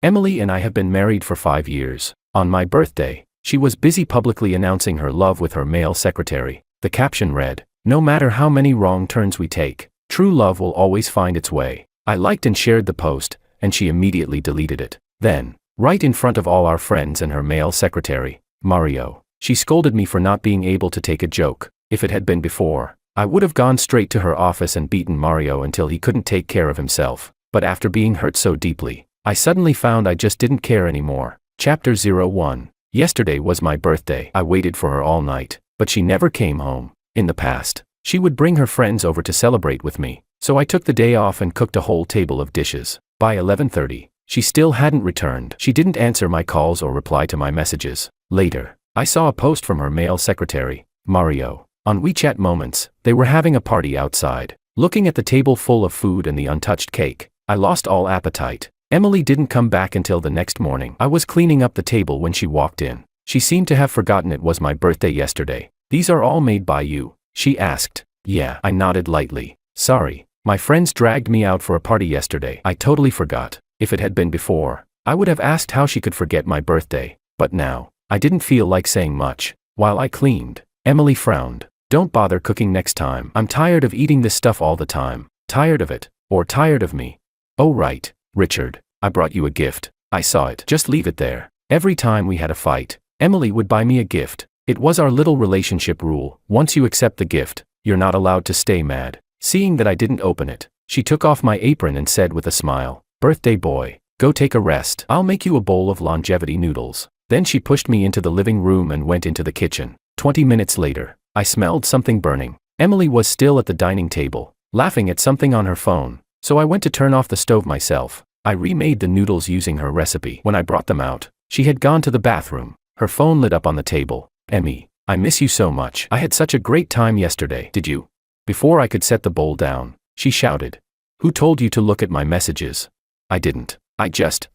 Emily and I have been married for 5 years. On my birthday, she was busy publicly announcing her love with her male secretary. The caption read, "No matter how many wrong turns we take, true love will always find its way." I liked and shared the post, and she immediately deleted it. Then, right in front of all our friends and her male secretary, Mario, she scolded me for not being able to take a joke. If it had been before, I would have gone straight to her office and beaten Mario until he couldn't take care of himself. But after being hurt so deeply, I suddenly found I just didn't care anymore. Chapter 01. Yesterday was my birthday. I waited for her all night, but she never came home. In the past, she would bring her friends over to celebrate with me, so I took the day off and cooked a whole table of dishes. By 11:30, she still hadn't returned. She didn't answer my calls or reply to my messages. Later, I saw a post from her male secretary, Mario. On WeChat Moments, they were having a party outside. Looking at the table full of food and the untouched cake, I lost all appetite. Emily didn't come back until the next morning. I was cleaning up the table when she walked in. She seemed to have forgotten it was my birthday yesterday. "These are all made by you?" she asked. "Yeah," I nodded lightly. "Sorry, my friends dragged me out for a party yesterday. I totally forgot." If it had been before, I would have asked how she could forget my birthday, but now, I didn't feel like saying much. While I cleaned, Emily frowned. "Don't bother cooking next time. I'm tired of eating this stuff all the time." Tired of it, or tired of me? "Oh right, Richard, I brought you a gift. I saw it. Just leave it there." Every time we had a fight, Emily would buy me a gift. It was our little relationship rule. Once you accept the gift, you're not allowed to stay mad. Seeing that I didn't open it, she took off my apron and said with a smile, "Birthday boy, go take a rest. I'll make you a bowl of longevity noodles." Then she pushed me into the living room and went into the kitchen. 20 minutes later, I smelled something burning. Emily was still at the dining table, laughing at something on her phone, so I went to turn off the stove myself. I remade the noodles using her recipe. When I brought them out, she had gone to the bathroom. Her phone lit up on the table. "Emmy, I miss you so much. I had such a great time yesterday." "Did you?" Before I could set the bowl down, she shouted. "Who told you to look at my messages?" "I didn't. I just,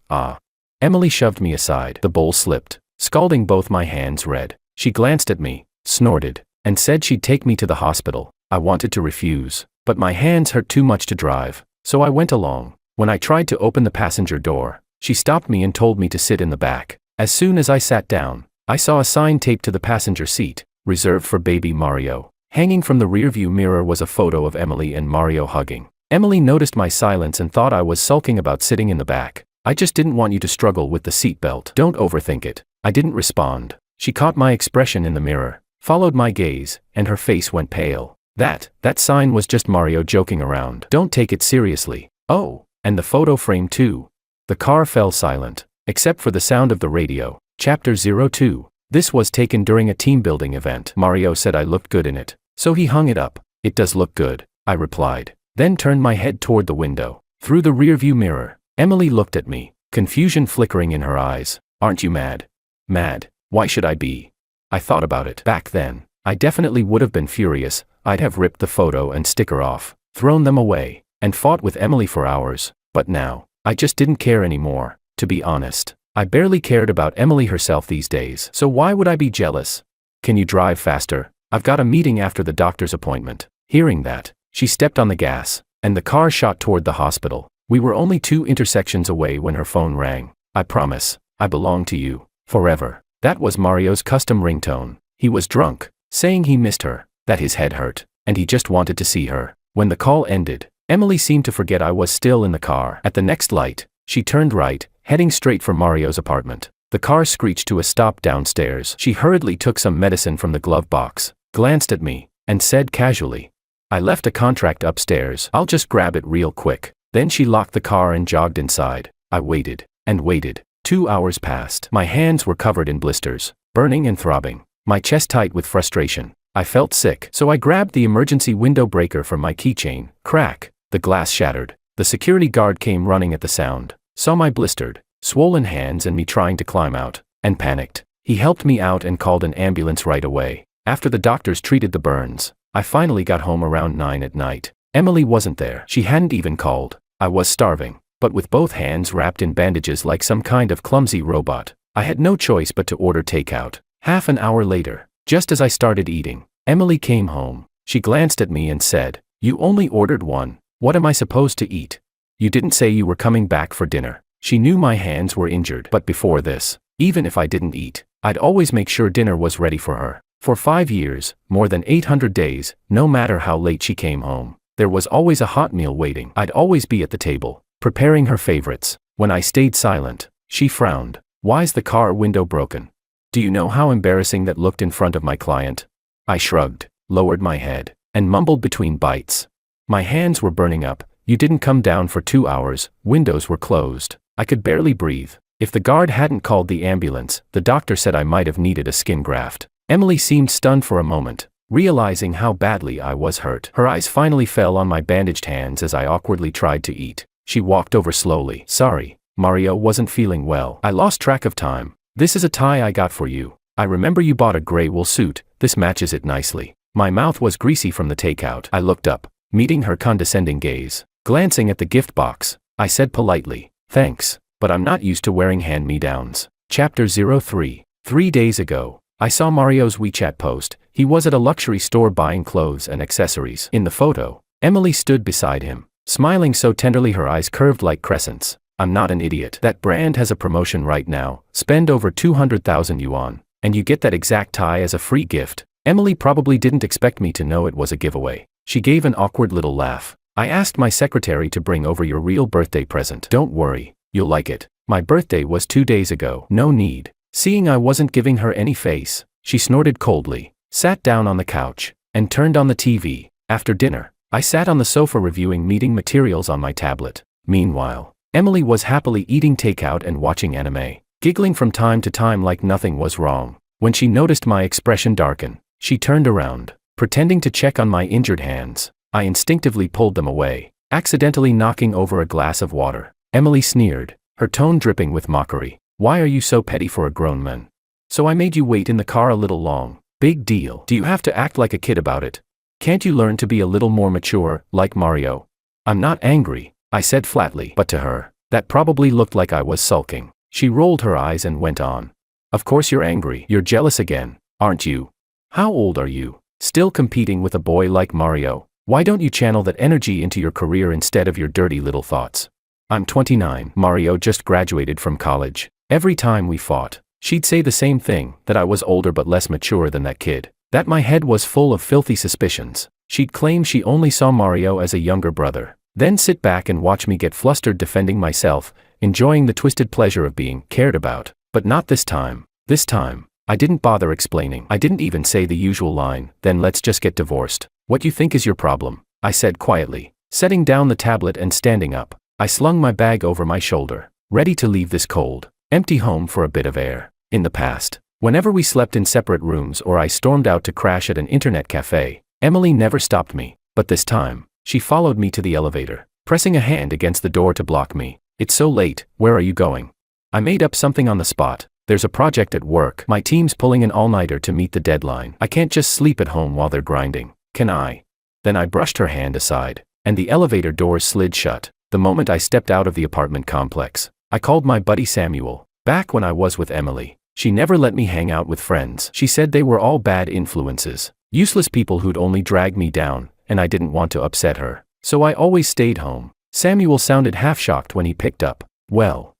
Emily shoved me aside. The bowl slipped, scalding both my hands red. She glanced at me, snorted, and said she'd take me to the hospital. I wanted to refuse, but my hands hurt too much to drive, so I went along. When I tried to open the passenger door, she stopped me and told me to sit in the back. As soon as I sat down, I saw a sign taped to the passenger seat, "Reserved for baby Mario." Hanging from the rearview mirror was a photo of Emily and Mario hugging. Emily noticed my silence and thought I was sulking about sitting in the back. "I just didn't want you to struggle with the seatbelt. Don't overthink it." I didn't respond. She caught my expression in the mirror, followed my gaze, and her face went pale. That sign was just Mario joking around. Don't take it seriously." "Oh, and the photo frame too." The car fell silent, except for the sound of the radio. Chapter 02. This was taken during a team building event. Mario said I looked good in it, so he hung it up. "It does look good," I replied, then turned my head toward the window. Through the rearview mirror, Emily looked at me, confusion flickering in her eyes. "Aren't you mad?" "Mad? Why should I be?" I thought about it. Back then, I definitely would have been furious. I'd have ripped the photo and sticker off, thrown them away, and fought with Emily for hours. But now, I just didn't care anymore. To be honest, I barely cared about Emily herself these days. So why would I be jealous? "Can you drive faster? I've got a meeting after the doctor's appointment." Hearing that, she stepped on the gas, and the car shot toward the hospital. We were only 2 intersections away when her phone rang. "I promise, I belong to you, forever." That was Mario's custom ringtone. He was drunk, saying he missed her, that his head hurt, and he just wanted to see her. When the call ended, Emily seemed to forget I was still in the car. At the next light, she turned right, heading straight for Mario's apartment. The car screeched to a stop downstairs. She hurriedly took some medicine from the glove box, glanced at me, and said casually, "I left a contract upstairs. I'll just grab it real quick." Then she locked the car and jogged inside. I waited, and waited. 2 hours passed. My hands were covered in blisters, burning and throbbing, my chest tight with frustration. I felt sick, so I grabbed the emergency window breaker from my keychain. Crack! The glass shattered. The security guard came running at the sound, saw my blistered, swollen hands and me trying to climb out, and panicked. He helped me out and called an ambulance right away. After the doctors treated the burns, I finally got home around 9 at night. Emily wasn't there. She hadn't even called. I was starving, but with both hands wrapped in bandages like some kind of clumsy robot, I had no choice but to order takeout. Half an hour later, just as I started eating, Emily came home. She glanced at me and said, "You only ordered one. What am I supposed to eat? You didn't say you were coming back for dinner." She knew my hands were injured, but before this, even if I didn't eat, I'd always make sure dinner was ready for her. For 5 years, more than 800 days, no matter how late she came home, there was always a hot meal waiting. I'd always be at the table, preparing her favorites. When I stayed silent, she frowned. "Why's the car window broken? Do you know how embarrassing that looked in front of my client?" I shrugged, lowered my head, and mumbled between bites. My hands were burning up. "You didn't come down for 2 hours, windows were closed." I could barely breathe. If the guard hadn't called the ambulance, the doctor said I might have needed a skin graft. Emily seemed stunned for a moment, realizing how badly I was hurt. Her eyes finally fell on my bandaged hands as I awkwardly tried to eat. She walked over slowly. "Sorry, Mario wasn't feeling well. I lost track of time. This is a tie I got for you. I remember you bought a gray wool suit. This matches it nicely." My mouth was greasy from the takeout. I looked up, meeting her condescending gaze. Glancing at the gift box, I said politely, "Thanks, but I'm not used to wearing hand-me-downs." Chapter 03. 3 days ago, I saw Mario's WeChat post. He was at a luxury store buying clothes and accessories. In the photo, Emily stood beside him, smiling so tenderly her eyes curved like crescents. "I'm not an idiot. That brand has a promotion right now. Spend over 200,000 yuan, and you get that exact tie as a free gift." Emily probably didn't expect me to know it was a giveaway. She gave an awkward little laugh. "I asked my secretary to bring over your real birthday present. Don't worry, you'll like it. My birthday was 2 days ago." "No need." Seeing I wasn't giving her any face, she snorted coldly, sat down on the couch, and turned on the TV. After dinner, I sat on the sofa reviewing meeting materials on my tablet. Meanwhile, Emily was happily eating takeout and watching anime, giggling from time to time like nothing was wrong. When she noticed my expression darken, she turned around, pretending to check on my injured hands. I instinctively pulled them away, accidentally knocking over a glass of water. Emily sneered, her tone dripping with mockery. "Why are you so petty for a grown man? So I made you wait in the car a little long. Big deal. Do you have to act like a kid about it? Can't you learn to be a little more mature, like Mario?" "I'm not angry," I said flatly, but to her, that probably looked like I was sulking. She rolled her eyes and went on. "Of course you're angry. You're jealous again, aren't you? How old are you? Still competing with a boy like Mario? Why don't you channel that energy into your career instead of your dirty little thoughts?" "I'm 29. Mario just graduated from college." Every time we fought, she'd say the same thing, that I was older but less mature than that kid, that my head was full of filthy suspicions. She'd claim she only saw Mario as a younger brother, then sit back and watch me get flustered defending myself, enjoying the twisted pleasure of being cared about. But not this time. This time, I didn't bother explaining. I didn't even say the usual line, "Then let's just get divorced." "What you think is your problem?" I said quietly, setting down the tablet and standing up. I slung my bag over my shoulder, ready to leave this cold, empty home for a bit of air. In the past, whenever we slept in separate rooms or I stormed out to crash at an internet cafe, Emily never stopped me. But this time, she followed me to the elevator, pressing a hand against the door to block me. "It's so late, where are you going?" I made up something on the spot. "There's a project at work. My team's pulling an all-nighter to meet the deadline. I can't just sleep at home while they're grinding, can I?" Then I brushed her hand aside, and the elevator doors slid shut. The moment I stepped out of the apartment complex, I called my buddy Samuel. Back when I was with Emily, she never let me hang out with friends. She said they were all bad influences, useless people who'd only drag me down, and I didn't want to upset her. So I always stayed home. Samuel sounded half-shocked when he picked up. Well,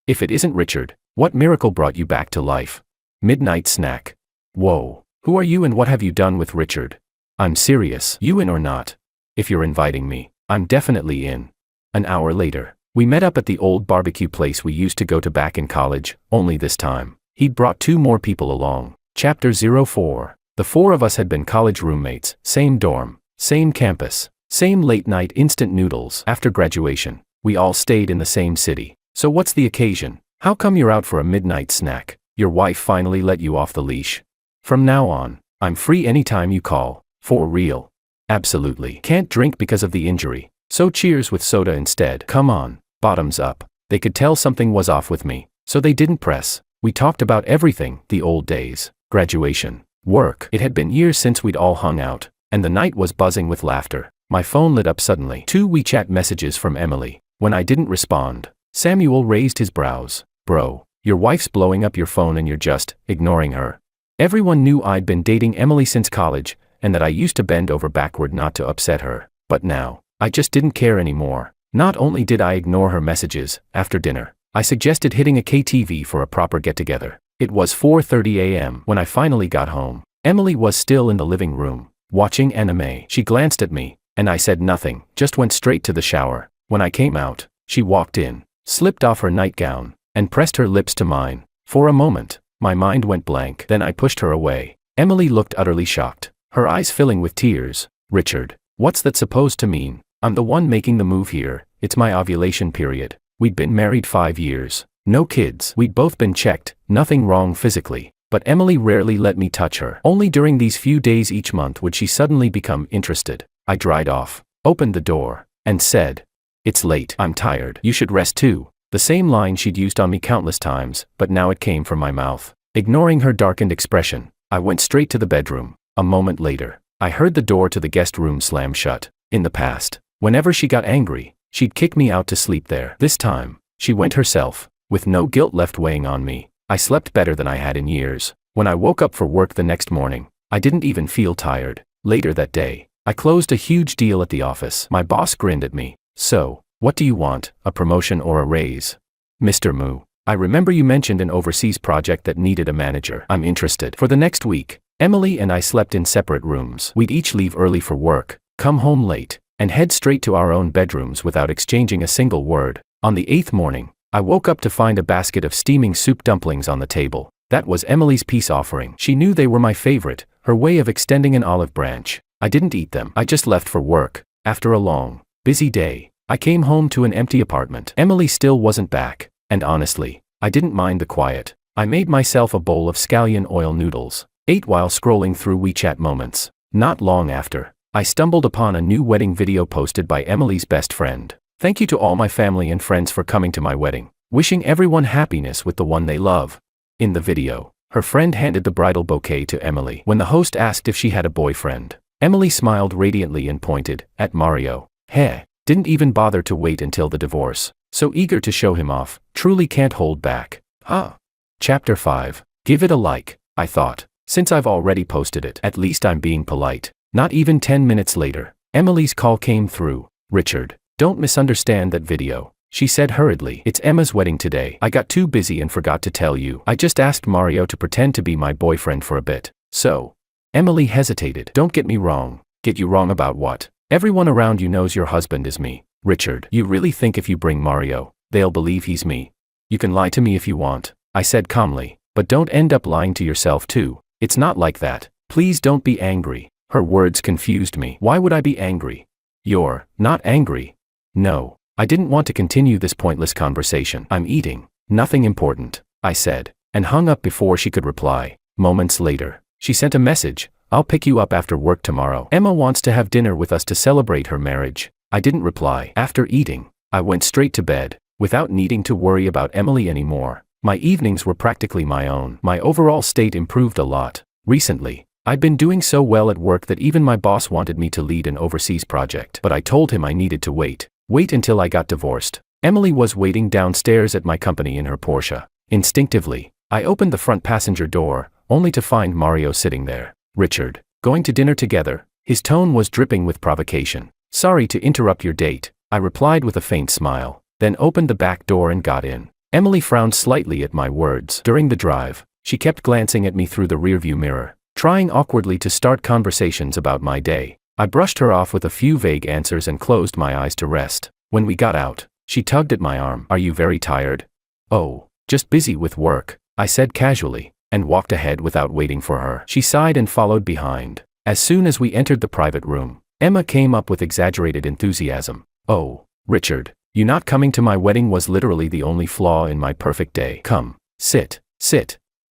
if it isn't Richard, what miracle brought you back to life?" "Midnight snack." "Whoa, who are you and what have you done with Richard?" "I'm serious. You in or not?" "If you're inviting me, I'm definitely in." An hour later, we met up at the old barbecue place we used to go to back in college, only this time, he'd brought 2 more people along. Chapter 04. The 4 of us had been college roommates, same dorm, same campus, same late-night instant noodles. After graduation, we all stayed in the same city. "So what's the occasion? How come you're out for a midnight snack? Your wife finally let you off the leash?" "From now on, I'm free anytime you call." "For real?" "Absolutely. Can't drink because of the injury. So cheers with soda instead." "Come on, bottoms up." They could tell something was off with me, so they didn't press. We talked about everything, the old days, graduation, work. It had been years since we'd all hung out, and the night was buzzing with laughter. My phone lit up suddenly. 2 WeChat messages from Emily. When I didn't respond, Samuel raised his brows. "Bro, your wife's blowing up your phone and you're just ignoring her." Everyone knew I'd been dating Emily since college, and that I used to bend over backward not to upset her. But now, I just didn't care anymore. Not only did I ignore her messages, after dinner, I suggested hitting a KTV for a proper get-together. It was 4:30 a.m. when I finally got home. Emily was still in the living room, watching anime. She glanced at me, and I said nothing, just went straight to the shower. When I came out, she walked in, slipped off her nightgown, and pressed her lips to mine. For a moment, my mind went blank. Then I pushed her away. Emily looked utterly shocked, her eyes filling with tears. Richard, what's that supposed to mean? I'm the one making the move here. It's my ovulation period. We'd been married 5 years. No kids. We'd both been checked, nothing wrong physically. But Emily rarely let me touch her. Only during these few days each month would she suddenly become interested. I dried off, opened the door, and said, "It's late. I'm tired. You should rest too." The same line she'd used on me countless times, but now it came from my mouth. Ignoring her darkened expression, I went straight to the bedroom. A moment later, I heard the door to the guest room slam shut. In the past, whenever she got angry, she'd kick me out to sleep there. This time, she went herself, with no guilt left weighing on me. I slept better than I had in years. When I woke up for work the next morning, I didn't even feel tired. Later that day, I closed a huge deal at the office. My boss grinned at me. "So, what do you want, a promotion or a raise?" "Mr. Moo, I remember you mentioned an overseas project that needed a manager. I'm interested." For the next week, Emily and I slept in separate rooms. We'd each leave early for work, come home late, and head straight to our own bedrooms without exchanging a single word. On the 8th morning, I woke up to find a basket of steaming soup dumplings on the table. That was Emily's peace offering. She knew they were my favorite, her way of extending an olive branch. I didn't eat them. I just left for work. After a long, busy day, I came home to an empty apartment. Emily still wasn't back, and honestly, I didn't mind the quiet. I made myself a bowl of scallion oil noodles, ate while scrolling through WeChat moments. Not long after, I stumbled upon a new wedding video posted by Emily's best friend. "Thank you to all my family and friends for coming to my wedding. Wishing everyone happiness with the one they love." In the video, her friend handed the bridal bouquet to Emily. When the host asked if she had a boyfriend, Emily smiled radiantly and pointed at Mario. "Heh, didn't even bother to wait until the divorce. So eager to show him off, truly can't hold back." Huh. Chapter 5. Give it a like, I thought. Since I've already posted it, at least I'm being polite. Not even 10 minutes later, Emily's call came through. "Richard, don't misunderstand that video," she said hurriedly. "It's Emma's wedding today. I got too busy and forgot to tell you. I just asked Mario to pretend to be my boyfriend for a bit. So." Emily hesitated. "Don't get me wrong." "Get you wrong about what?" "Everyone around you knows your husband is me." "Richard, you really think if you bring Mario, they'll believe he's me?" "You can lie to me if you want," I said calmly, "but don't end up lying to yourself too. It's not like that. Please don't be angry." Her words confused me. Why would I be angry? "You're not angry?" "No." I didn't want to continue this pointless conversation. "I'm eating. Nothing important," I said, and hung up before she could reply. Moments later, she sent a message. "I'll pick you up after work tomorrow. Emma wants to have dinner with us to celebrate her marriage." I didn't reply. After eating, I went straight to bed, without needing to worry about Emily anymore. My evenings were practically my own. My overall state improved a lot. Recently, I'd been doing so well at work that even my boss wanted me to lead an overseas project. But I told him I needed to wait until I got divorced. Emily was waiting downstairs at my company in her Porsche. Instinctively, I opened the front passenger door, only to find Mario sitting there. "Richard, going to dinner together?" His tone was dripping with provocation. "Sorry to interrupt your date," I replied with a faint smile, then opened the back door and got in. Emily frowned slightly at my words. During the drive, she kept glancing at me through the rearview mirror, trying awkwardly to start conversations about my day. I brushed her off with a few vague answers and closed my eyes to rest. When we got out, she tugged at my arm. "Are you very tired?" "Oh, just busy with work," I said casually, and walked ahead without waiting for her. She sighed and followed behind. As soon as we entered the private room, Emma came up with exaggerated enthusiasm. "Oh, Richard, you not coming to my wedding was literally the only flaw in my perfect day. Come, sit."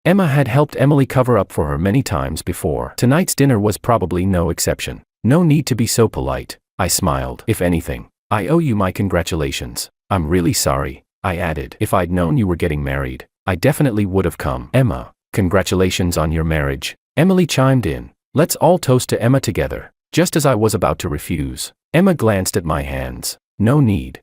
Emma had helped Emily cover up for her many times before. Tonight's dinner was probably no exception. "No need to be so polite," I smiled. "If anything, I owe you my congratulations." "I'm really sorry," I added. "If I'd known you were getting married, I definitely would have come." "Emma, congratulations on your marriage," Emily chimed in. "Let's all toast to Emma together." Just as I was about to refuse, Emma glanced at my hands. No need,"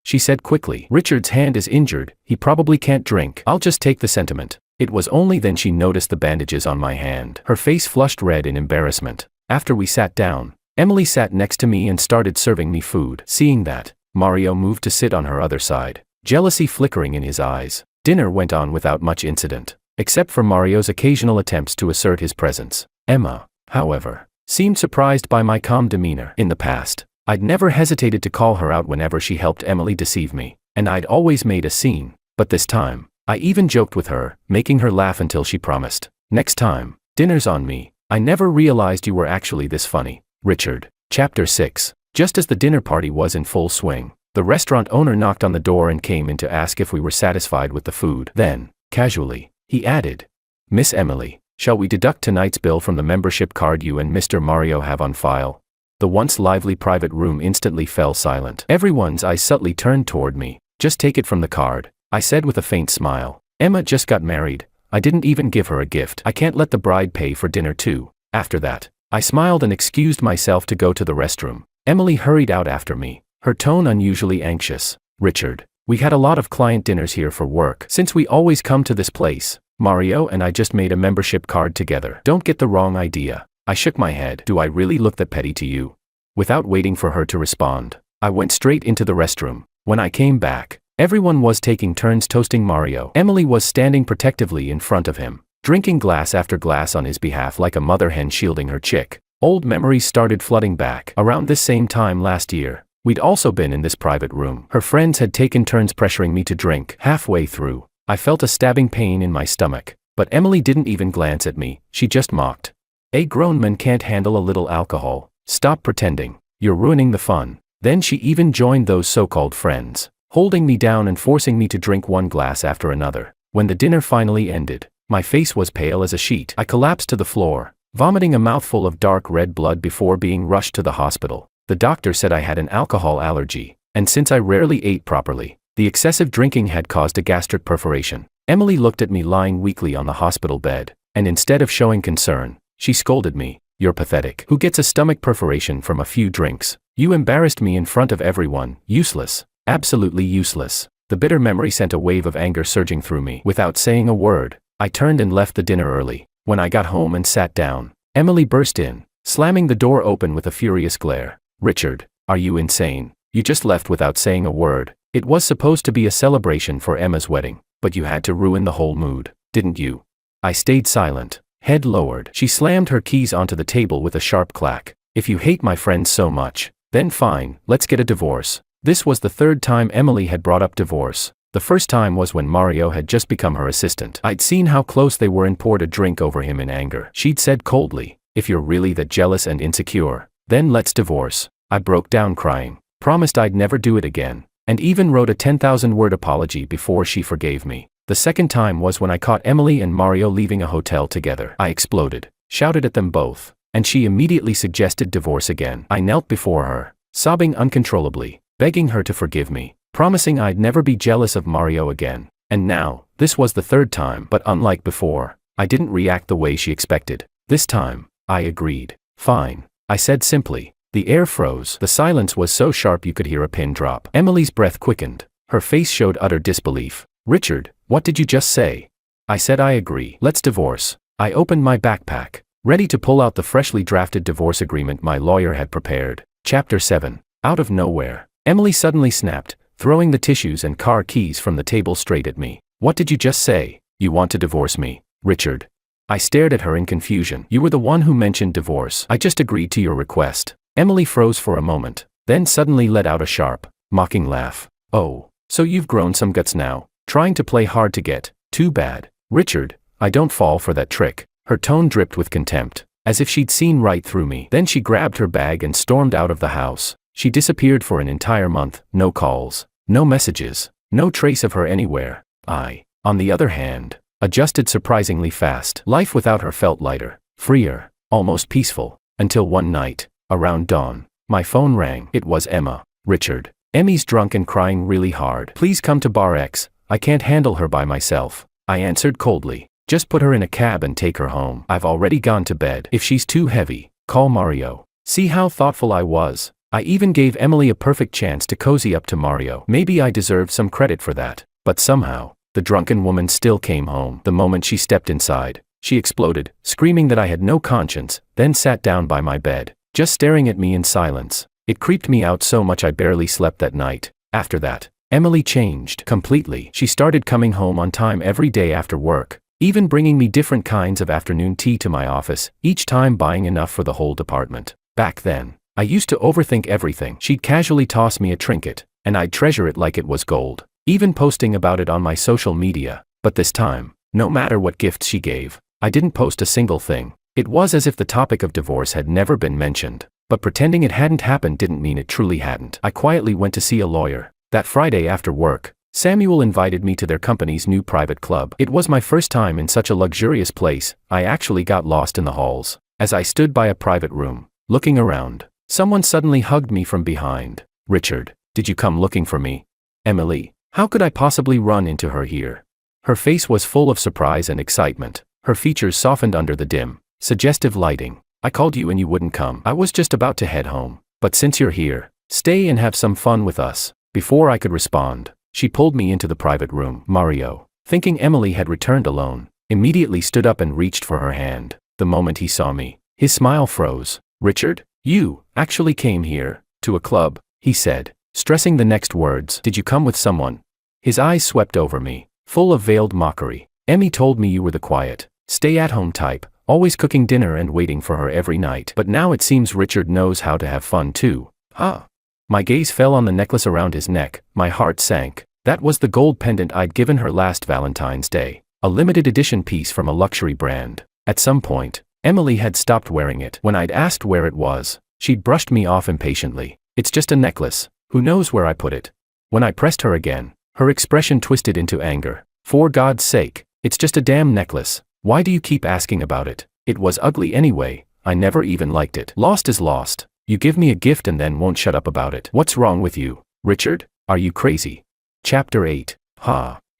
she said quickly. "Richard's hand is injured, he probably can't drink. I'll just take the sentiment." It was only then she noticed the bandages on my hand. Her face flushed red in embarrassment. After we sat down, Emily sat next to me and started serving me food. Seeing that, Mario moved to sit on her other side, jealousy flickering in his eyes. Dinner went on without much incident, except for Mario's occasional attempts to assert his presence. Emma, however, seemed surprised by my calm demeanor. In the past, I'd never hesitated to call her out whenever she helped Emily deceive me, and I'd always made a scene. But this time, I even joked with her, making her laugh until she promised. Next time, dinner's on me. I never realized you were actually this funny. Richard. Chapter 6. Just as the dinner party was in full swing, the restaurant owner knocked on the door and came in to ask if we were satisfied with the food. Then, casually, he added, "Miss Emily, shall we deduct tonight's bill from the membership card you and Mr. Mario have on file?" The once lively private room instantly fell silent. Everyone's eyes subtly turned toward me. "Just take it from the card," I said with a faint smile. "Emma just got married. I didn't even give her a gift. I can't let the bride pay for dinner too." After that, I smiled and excused myself to go to the restroom. Emily hurried out after me, her tone unusually anxious. "Richard, we had a lot of client dinners here for work. Since we always come to this place, Mario and I just made a membership card together. Don't get the wrong idea." I shook my head. "Do I really look that petty to you?" Without waiting for her to respond, I went straight into the restroom. When I came back, everyone was taking turns toasting Mario. Emily was standing protectively in front of him, drinking glass after glass on his behalf like a mother hen shielding her chick. Old memories started flooding back. Around this same time last year, we'd also been in this private room. Her friends had taken turns pressuring me to drink. Halfway through, I felt a stabbing pain in my stomach, but Emily didn't even glance at me. She just mocked. "A grown man can't handle a little alcohol. Stop pretending. You're ruining the fun." Then she even joined those so-called friends, holding me down and forcing me to drink one glass after another. When the dinner finally ended, my face was pale as a sheet. I collapsed to the floor, vomiting a mouthful of dark red blood before being rushed to the hospital. The doctor said I had an alcohol allergy, and since I rarely ate properly, the excessive drinking had caused a gastric perforation. Emily looked at me lying weakly on the hospital bed, and instead of showing concern, she scolded me. "You're pathetic. Who gets a stomach perforation from a few drinks? You embarrassed me in front of everyone. Useless. Absolutely useless." The bitter memory sent a wave of anger surging through me. Without saying a word, I turned and left the dinner early. When I got home and sat down, Emily burst in, slamming the door open with a furious glare. "Richard, are you insane? You just left without saying a word. It was supposed to be a celebration for Emma's wedding, but you had to ruin the whole mood, didn't you?" I stayed silent, head lowered. She slammed her keys onto the table with a sharp clack. "If you hate my friends so much, then fine, let's get a divorce." This was the third time Emily had brought up divorce. The first time was when Mario had just become her assistant. I'd seen how close they were and poured a drink over him in anger. She'd said coldly, "If you're really that jealous and insecure, then let's divorce." I broke down crying, promised I'd never do it again, and even wrote a 10,000-word apology before she forgave me. The second time was when I caught Emily and Mario leaving a hotel together. I exploded, shouted at them both, and she immediately suggested divorce again. I knelt before her, sobbing uncontrollably, begging her to forgive me, promising I'd never be jealous of Mario again. And now, this was the third time, but unlike before, I didn't react the way she expected. This time, I agreed. "Fine," I said simply. The air froze. The silence was so sharp you could hear a pin drop. Emily's breath quickened. Her face showed utter disbelief. "Richard, what did you just say?" I said I agree. "Let's divorce." I opened my backpack, ready to pull out the freshly drafted divorce agreement my lawyer had prepared. Chapter 7. Out of nowhere, Emily suddenly snapped, throwing the tissues and car keys from the table straight at me. "What did you just say? You want to divorce me, Richard?" I stared at her in confusion. "You were the one who mentioned divorce. I just agreed to your request." Emily froze for a moment, then suddenly let out a sharp, mocking laugh. "Oh, so you've grown some guts now, trying to play hard to get. Too bad. Richard, I don't fall for that trick." Her tone dripped with contempt, as if she'd seen right through me. Then she grabbed her bag and stormed out of the house. She disappeared for an entire month. No calls, no messages, no trace of her anywhere. I, on the other hand, adjusted surprisingly fast. Life without her felt lighter, freer, almost peaceful, until one night, around dawn, my phone rang. It was Emma. "Richard, Emmy's drunk and crying really hard. Please come to Bar X. I can't handle her by myself." I answered coldly. "Just put her in a cab and take her home. I've already gone to bed. If she's too heavy, call Mario." See how thoughtful I was? I even gave Emily a perfect chance to cozy up to Mario. Maybe I deserved some credit for that. But somehow, the drunken woman still came home. The moment she stepped inside, she exploded, screaming that I had no conscience, then sat down by my bed, just staring at me in silence. It creeped me out so much I barely slept that night. After that, Emily changed completely. She started coming home on time every day after work, even bringing me different kinds of afternoon tea to my office, each time buying enough for the whole department. Back then, I used to overthink everything. She'd casually toss me a trinket, and I'd treasure it like it was gold, even posting about it on my social media. But this time, no matter what gifts she gave, I didn't post a single thing. It was as if the topic of divorce had never been mentioned. But pretending it hadn't happened didn't mean it truly hadn't. I quietly went to see a lawyer. That Friday after work, Samuel invited me to their company's new private club. It was my first time in such a luxurious place. I actually got lost in the halls. As I stood by a private room, looking around, someone suddenly hugged me from behind. "Richard, did you come looking for me?" "Emily, how could I possibly run into her here?" Her face was full of surprise and excitement. Her features softened under the dim, suggestive lighting. "I called you and you wouldn't come. I was just about to head home. But since you're here, stay and have some fun with us." Before I could respond, she pulled me into the private room. Mario, thinking Emily had returned alone, immediately stood up and reached for her hand. The moment he saw me, his smile froze. "Richard, you actually came here, to a club," he said, stressing the next words. "Did you come with someone?" His eyes swept over me, full of veiled mockery. "Emmy told me you were the quiet, stay-at-home type, always cooking dinner and waiting for her every night. But now it seems Richard knows how to have fun too, huh?" My gaze fell on the necklace around his neck. My heart sank. That was the gold pendant I'd given her last Valentine's Day, a limited edition piece from a luxury brand. At some point, Emily had stopped wearing it. When I'd asked where it was, she'd brushed me off impatiently. "It's just a necklace. Who knows where I put it?" When I pressed her again, her expression twisted into anger. "For God's sake, it's just a damn necklace. Why do you keep asking about it? It was ugly anyway. I never even liked it. Lost is lost. You give me a gift and then won't shut up about it. What's wrong with you, Richard? Are you crazy?" Chapter 8.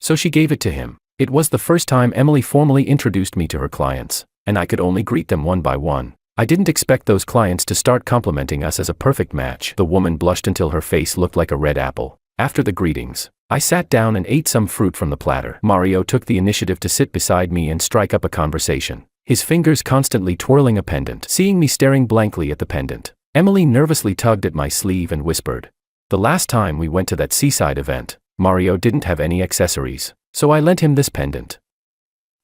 So she gave it to him. It was the first time Emily formally introduced me to her clients, and I could only greet them one by one. I didn't expect those clients to start complimenting us as a perfect match. The woman blushed until her face looked like a red apple. After the greetings, I sat down and ate some fruit from the platter. Mario took the initiative to sit beside me and strike up a conversation, his fingers constantly twirling a pendant. Seeing me staring blankly at the pendant, Emily nervously tugged at my sleeve and whispered, "The last time we went to that seaside event, Mario didn't have any accessories, so I lent him this pendant.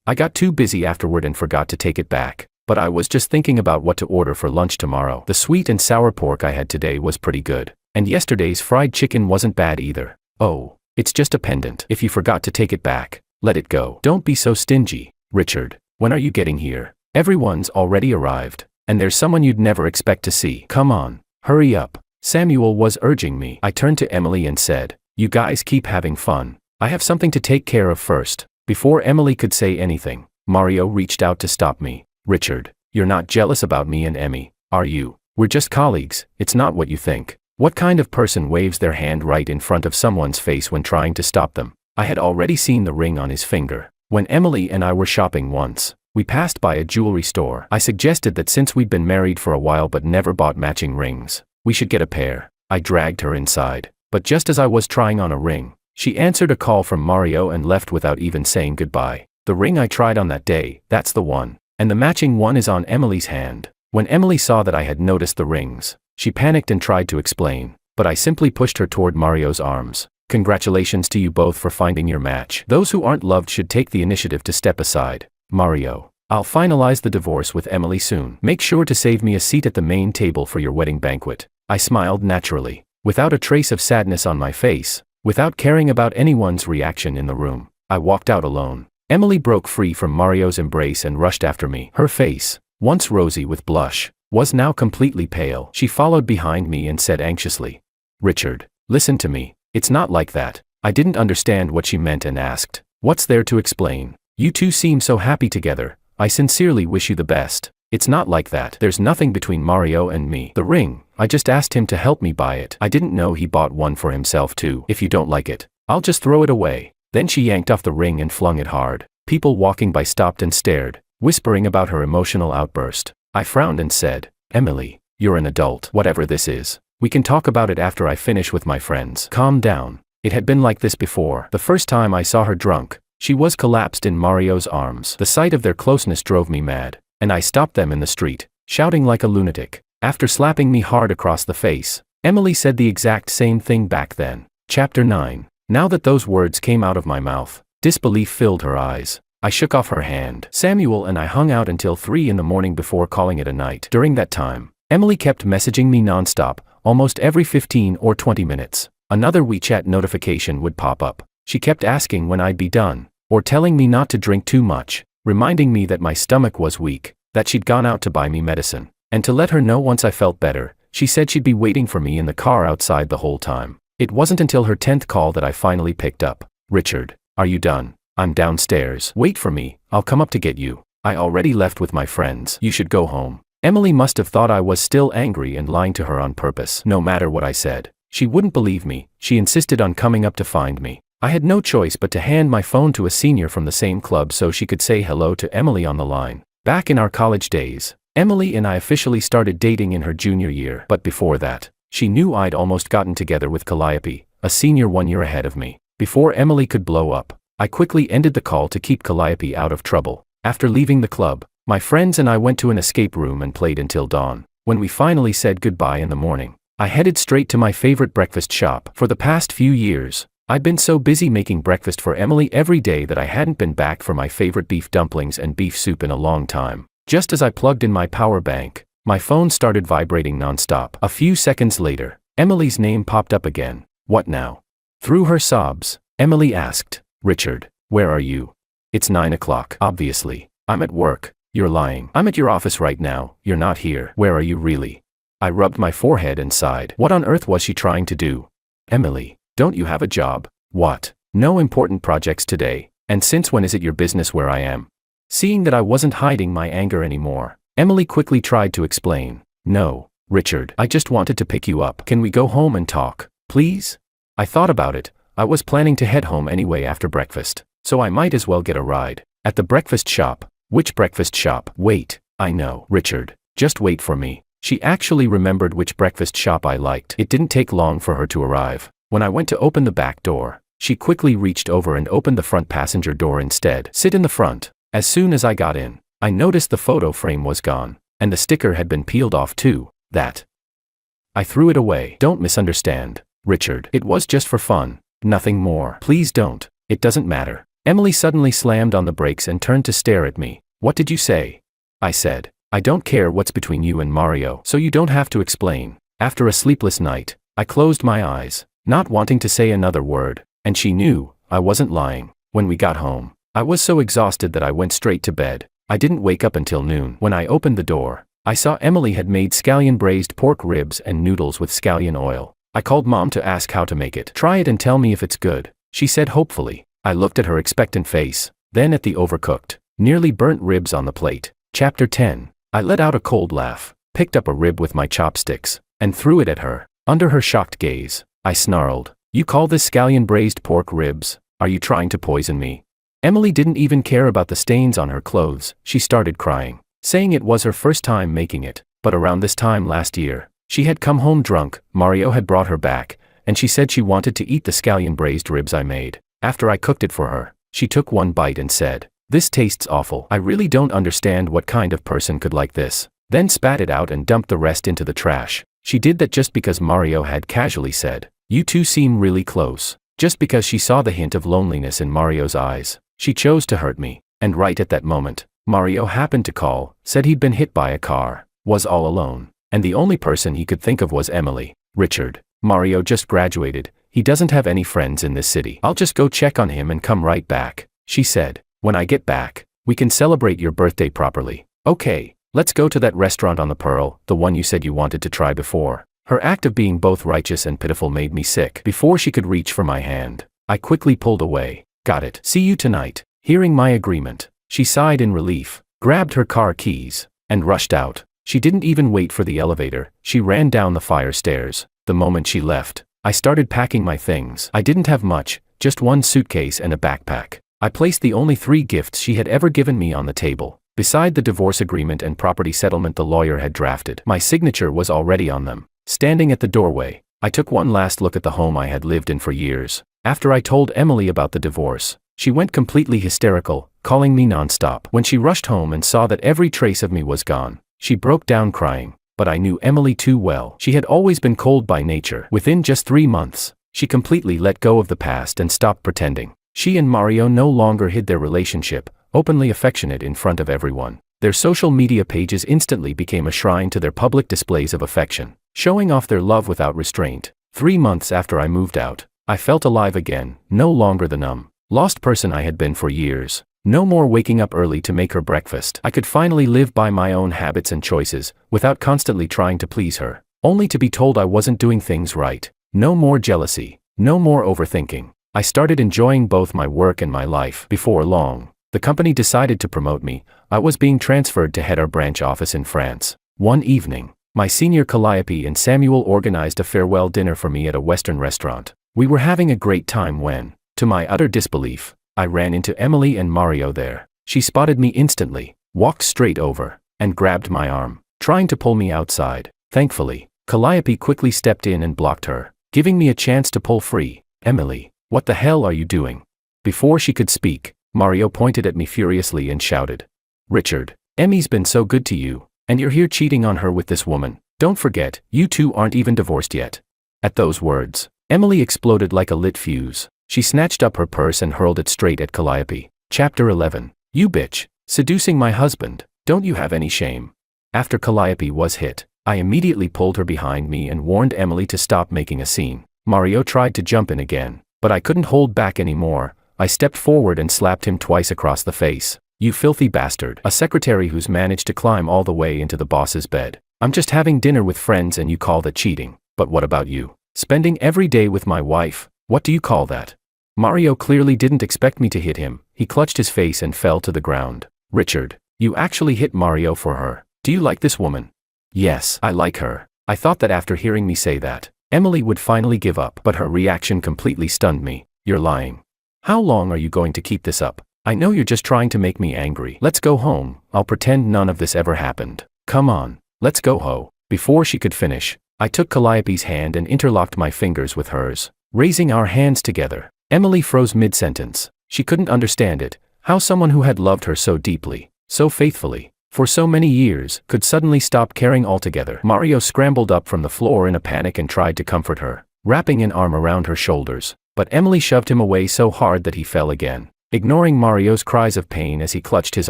I got too busy afterward and forgot to take it back, but I was just thinking about what to order for lunch tomorrow. The sweet and sour pork I had today was pretty good, and yesterday's fried chicken wasn't bad either. Oh, it's just a pendant. If you forgot to take it back, let it go. Don't be so stingy. Richard, when are you getting here? Everyone's already arrived, and there's someone you'd never expect to see. Come on, hurry up." Samuel was urging me. I turned to Emily and said, "You guys keep having fun. I have something to take care of first." Before Emily could say anything, Mario reached out to stop me. "Richard, you're not jealous about me and Emmy, are you? We're just colleagues. It's not what you think." What kind of person waves their hand right in front of someone's face when trying to stop them? I had already seen the ring on his finger. When Emily and I were shopping once, we passed by a jewelry store. I suggested that since we'd been married for a while but never bought matching rings, we should get a pair. I dragged her inside, but just as I was trying on a ring, she answered a call from Mario and left without even saying goodbye. The ring I tried on that day, that's the one, and the matching one is on Emily's hand. When Emily saw that I had noticed the rings, she panicked and tried to explain, but I simply pushed her toward Mario's arms. "Congratulations to you both for finding your match. Those who aren't loved should take the initiative to step aside. Mario, I'll finalize the divorce with Emily soon. Make sure to save me a seat at the main table for your wedding banquet." I smiled naturally, without a trace of sadness on my face, without caring about anyone's reaction in the room. I walked out alone. Emily broke free from Mario's embrace and rushed after me. Her face, once rosy with blush, was now completely pale. She followed behind me and said anxiously, "Richard, listen to me. It's not like that." I didn't understand what she meant and asked, "What's there to explain? You two seem so happy together. I sincerely wish you the best." "It's not like that. There's nothing between Mario and me. The ring, I just asked him to help me buy it. I didn't know he bought one for himself too. If you don't like it, I'll just throw it away." Then she yanked off the ring and flung it hard. People walking by stopped and stared, whispering about her emotional outburst. I frowned and said, "Emily, you're an adult. Whatever this is, we can talk about it after I finish with my friends." Calm down. It had been like this before. The first time I saw her drunk, she was collapsed in Mario's arms. The sight of their closeness drove me mad, and I stopped them in the street, shouting like a lunatic. After slapping me hard across the face, Emily said the exact same thing back then. Chapter 9. Now that those words came out of my mouth, disbelief filled her eyes. I shook off her hand. Samuel and I hung out until 3 in the morning before calling it a night. During that time, Emily kept messaging me nonstop, almost every 15 or 20 minutes. Another WeChat notification would pop up. She kept asking when I'd be done, or telling me not to drink too much, reminding me that my stomach was weak, that she'd gone out to buy me medicine, and to let her know once I felt better. She said she'd be waiting for me in the car outside the whole time. It wasn't until her 10th call that I finally picked up. Richard, are you done? I'm downstairs. Wait for me, I'll come up to get you. I already left with my friends. You should go home. Emily must have thought I was still angry and lying to her on purpose. No matter what I said, she wouldn't believe me. She insisted on coming up to find me. I had no choice but to hand my phone to a senior from the same club so she could say hello to Emily on the line. Back in our college days, Emily and I officially started dating in her junior year. But before that, she knew I'd almost gotten together with Calliope, a senior 1 year ahead of me. Before Emily could blow up, I quickly ended the call to keep Calliope out of trouble. After leaving the club, my friends and I went to an escape room and played until dawn. When we finally said goodbye in the morning, I headed straight to my favorite breakfast shop. For the past few years, I'd been so busy making breakfast for Emily every day that I hadn't been back for my favorite beef dumplings and beef soup in a long time. Just as I plugged in my power bank, my phone started vibrating nonstop. A few seconds later, Emily's name popped up again. What now? Through her sobs, Emily asked, Richard, where are you? It's 9 o'clock. Obviously, I'm at work. You're lying. I'm at your office right now. You're not here. Where are you really? I rubbed my forehead and sighed. What on earth was she trying to do? Emily, don't you have a job? What? No important projects today. And since when is it your business where I am? Seeing that I wasn't hiding my anger anymore, Emily quickly tried to explain. No, Richard, I just wanted to pick you up. Can we go home and talk, please? I thought about it. I was planning to head home anyway after breakfast, so I might as well get a ride. At the breakfast shop. Which breakfast shop? Wait, I know. Richard, just wait for me. She actually remembered which breakfast shop I liked. It didn't take long for her to arrive. When I went to open the back door, she quickly reached over and opened the front passenger door instead. Sit in the front. As soon as I got in, I noticed the photo frame was gone, and the sticker had been peeled off too. I threw it away. Don't misunderstand, Richard. It was just for fun, nothing more. Please don't. It doesn't matter. Emily suddenly slammed on the brakes and turned to stare at me. What did you say? I said, I don't care what's between you and Mario, so you don't have to explain. After a sleepless night, I closed my eyes, not wanting to say another word, and she knew I wasn't lying. When we got home, I was so exhausted that I went straight to bed. I didn't wake up until noon. When I opened the door, I saw Emily had made scallion braised pork ribs and noodles with scallion oil. I called Mom to ask how to make it. Try it and tell me if it's good, she said hopefully. I looked at her expectant face, then at the overcooked, nearly burnt ribs on the plate. Chapter 10. I let out a cold laugh, picked up a rib with my chopsticks, and threw it at her. Under her shocked gaze, I snarled, You call this scallion braised pork ribs? Are you trying to poison me? Emily didn't even care about the stains on her clothes. She started crying, saying it was her first time making it, but around this time last year, she had come home drunk. Mario had brought her back, and she said she wanted to eat the scallion braised ribs I made. After I cooked it for her, she took one bite and said, This tastes awful. I really don't understand what kind of person could like this. Then spat it out and dumped the rest into the trash. She did that just because Mario had casually said, You two seem really close. Just because she saw the hint of loneliness in Mario's eyes, she chose to hurt me. And right at that moment, Mario happened to call, said he'd been hit by a car, was all alone, and the only person he could think of was Emily. Richard, Mario just graduated. He doesn't have any friends in this city. I'll just go check on him and come right back, she said. When I get back, we can celebrate your birthday properly. Okay, let's go to that restaurant on the Pearl, the one you said you wanted to try before. Her act of being both righteous and pitiful made me sick. Before she could reach for my hand, I quickly pulled away. Got it. See you tonight. Hearing my agreement, she sighed in relief, grabbed her car keys, and rushed out. She didn't even wait for the elevator. She ran down the fire stairs. The moment she left, I started packing my things. I didn't have much, just one suitcase and a backpack. I placed the only 3 gifts she had ever given me on the table. Beside the divorce agreement and property settlement the lawyer had drafted, my signature was already on them. Standing at the doorway, I took one last look at the home I had lived in for years. After I told Emily about the divorce, she went completely hysterical, calling me nonstop. When she rushed home and saw that every trace of me was gone, she broke down crying. but I knew Emily too well. She had always been cold by nature. Within just 3 months, she completely let go of the past and stopped pretending. She and Mario no longer hid their relationship, openly affectionate in front of everyone. Their social media pages instantly became a shrine to their public displays of affection, showing off their love without restraint. 3 months after I moved out, I felt alive again, no longer the numb, lost person I had been for years. No more waking up early to make her breakfast. I could finally live by my own habits and choices, without constantly trying to please her, only to be told I wasn't doing things right. No more jealousy, no more overthinking. I started enjoying both my work and my life. Before long, the company decided to promote me. I was being transferred to head our branch office in France. One evening, my senior Calliope and Samuel organized a farewell dinner for me at a Western restaurant. We were having a great time when, to my utter disbelief, I ran into Emily and Mario there. She spotted me instantly, walked straight over, and grabbed my arm, trying to pull me outside. Thankfully, Calliope quickly stepped in and blocked her, giving me a chance to pull free. Emily, what the hell are you doing? Before she could speak, Mario pointed at me furiously and shouted, Richard, Emmy's been so good to you, and you're here cheating on her with this woman. Don't forget, you two aren't even divorced yet. At those words, Emily exploded like a lit fuse. She snatched up her purse and hurled it straight at Calliope. Chapter 11. You bitch, seducing my husband, don't you have any shame? After Calliope was hit, I immediately pulled her behind me and warned Emily to stop making a scene. Mario tried to jump in again, but I couldn't hold back anymore. I stepped forward and slapped him twice across the face. You filthy bastard. A secretary who's managed to climb all the way into the boss's bed. I'm just having dinner with friends and you call that cheating. But what about you? Spending every day with my wife, what do you call that? Mario clearly didn't expect me to hit him. He clutched his face and fell to the ground. Richard, you actually hit Mario for her. Do you like this woman? Yes, I like her. I thought that after hearing me say that, Emily would finally give up, but her reaction completely stunned me. You're lying. How long are you going to keep this up? I know you're just trying to make me angry. Let's go home. I'll pretend none of this ever happened. Come on, let's go ho. Before she could finish, I took Calliope's hand and interlocked my fingers with hers, raising our hands together. Emily froze mid-sentence. She couldn't understand it, how someone who had loved her so deeply, so faithfully, for so many years, could suddenly stop caring altogether. Mario scrambled up from the floor in a panic and tried to comfort her, wrapping an arm around her shoulders, but Emily shoved him away so hard that he fell again. Ignoring Mario's cries of pain as he clutched his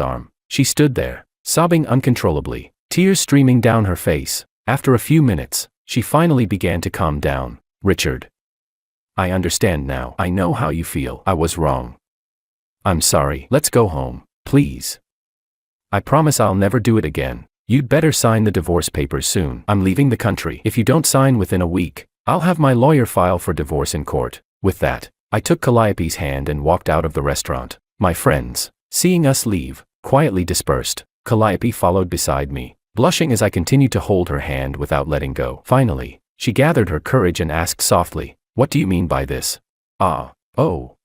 arm, she stood there, sobbing uncontrollably, tears streaming down her face. After a few minutes, she finally began to calm down. Richard, I understand now. I know how you feel. I was wrong. I'm sorry. Let's go home, please. I promise I'll never do it again. You'd better sign the divorce papers soon. I'm leaving the country. If you don't sign within a week, I'll have my lawyer file for divorce in court. With that, I took Calliope's hand and walked out of the restaurant. My friends, seeing us leave, quietly dispersed. Calliope followed beside me, blushing as I continued to hold her hand without letting go. Finally, she gathered her courage and asked softly, what do you mean by this? Oh.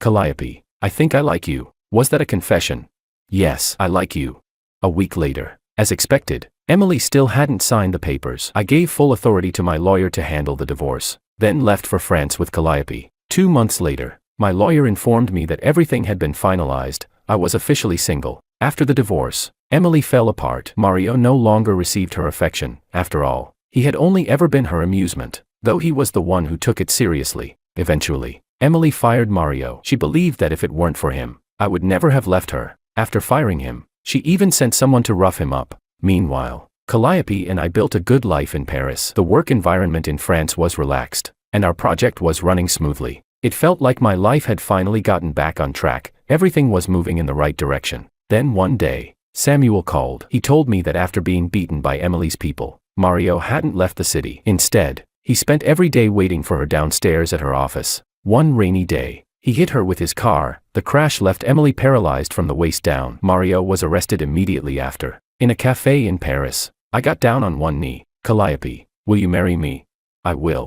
Calliope, I think I like you. Was that a confession? Yes, I like you. A week later, as expected, Emily still hadn't signed the papers. I gave full authority to my lawyer to handle the divorce, then left for France with Calliope. 2 months later, my lawyer informed me that everything had been finalized. I was officially single. After the divorce, Emily fell apart. Mario no longer received her affection. After all, he had only ever been her amusement, though he was the one who took it seriously. Eventually, Emily fired Mario. She believed that if it weren't for him, I would never have left her. After firing him, she even sent someone to rough him up. Meanwhile, Calliope and I built a good life in Paris. The work environment in France was relaxed, and our project was running smoothly. It felt like my life had finally gotten back on track. Everything was moving in the right direction. Then one day, Samuel called. He told me that after being beaten by Emily's people, Mario hadn't left the city. Instead, he spent every day waiting for her downstairs at her office. One rainy day, he hit her with his car. The crash left Emily paralyzed from the waist down. Mario was arrested immediately after. In a cafe in Paris, I got down on one knee. Calliope, will you marry me? I will.